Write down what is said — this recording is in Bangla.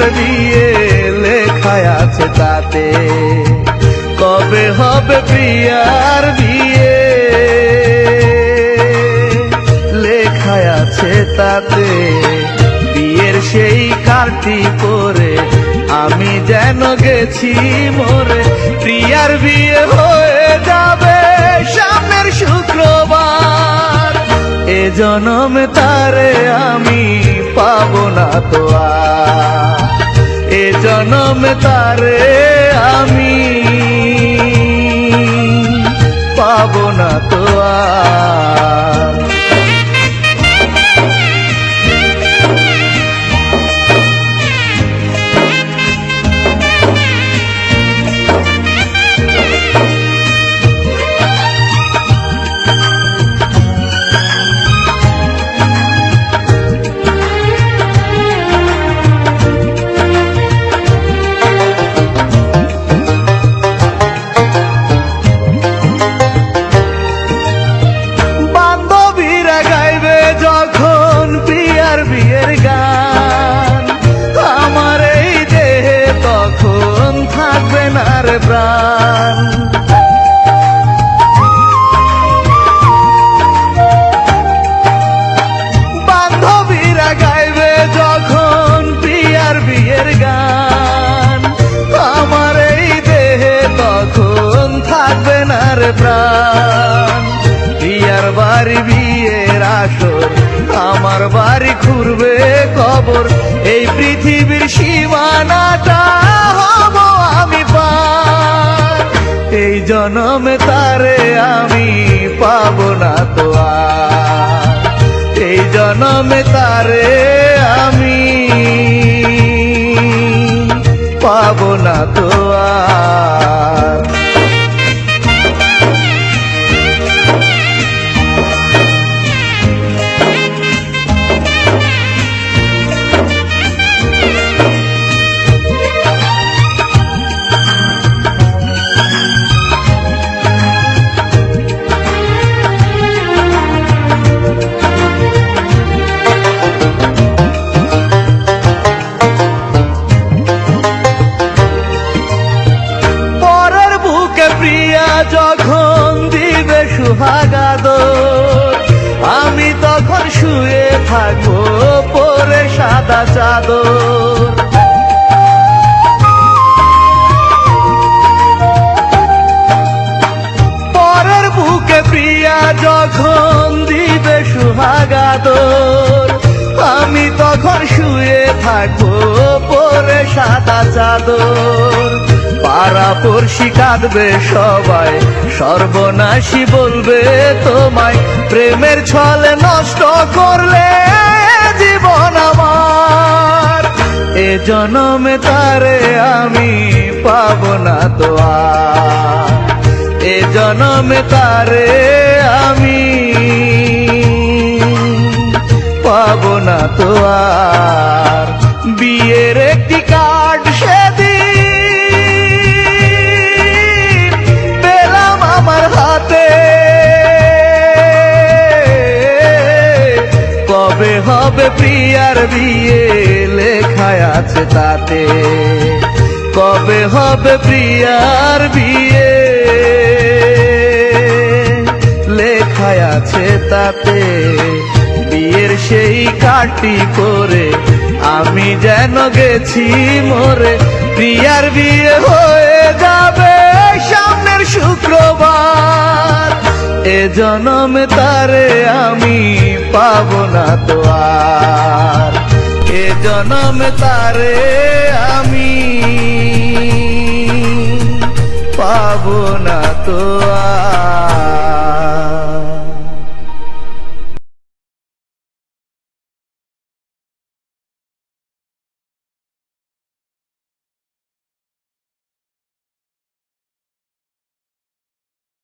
প্রিয়ার বিয়ে লেখায় আছে তাতে। কবে হবে প্রিয়ার বিয়ে লেখায় আছে তাতে। বিয়ের সেই কার্ডটি পরে আমি যেন গেছি মরে। প্রিয়ার বিয়ে হয়ে যাবে সামনের শুক্রবার। এ জনমে তারে আমি পাবো না তো আর। এ জনমে তারে আমি পাবো না তো আর। যখন প্রিয়ার বিয়ের গান আমার এই দেহে তখন থাকবে না রে প্রাণ। বান্ধবীরা গাইবে যখন প্রিয়ার বিয়ের গান আমার এই দেহে তখন থাকবে না রে প্রাণ। প্রিয়ার বাড়ি বিয়ের আসর আমার বাড়ি ঘুরবে কবর। এই পৃথিবীর সীমানাটা হব আমি পার। এই জনমে তারে আমি পাবো না তো আর। এই জনমে তারে আমি পাবো না তো আর। প্রিয়া যখন দিবে সুহাগাদর আমি তখন শুয়ে থাকবো পরে সাদা চাদর। পরের বুকে প্রিয়া যখন দিবে সুহাগাদর আমি তখন শুয়ে থাকবো পরে সাদা চাদর। পাড়াপড়শি কাঁদবে সবাই সর্বনাশী বলবে তোমায়। প্রেমের ছলে নষ্ট করলে জীবন আমার। এ জনমে তারে আমি পাবো না তো আর। এ জনমে তারে আমি পাবো না তো আর। বিয়ের একটি কার্ড সেদিন পেলাম আমার হাতে। কবে হবে প্রিয়ার বিয়ে লেখায় আছে তাতে। কবে হবে প্রিয়ার বিয়ে লেখায় আছে তাতে। বিয়ের সেই কার্ডটি করে আমি যেন গেছি মরে। প্রিয়ার বিয়ে হয়ে যাবে সামনের শুক্রবার। এ জনমে তারে আমি পাবো না তো আর। এ জনমে তারে আমি পাবো না তো আর।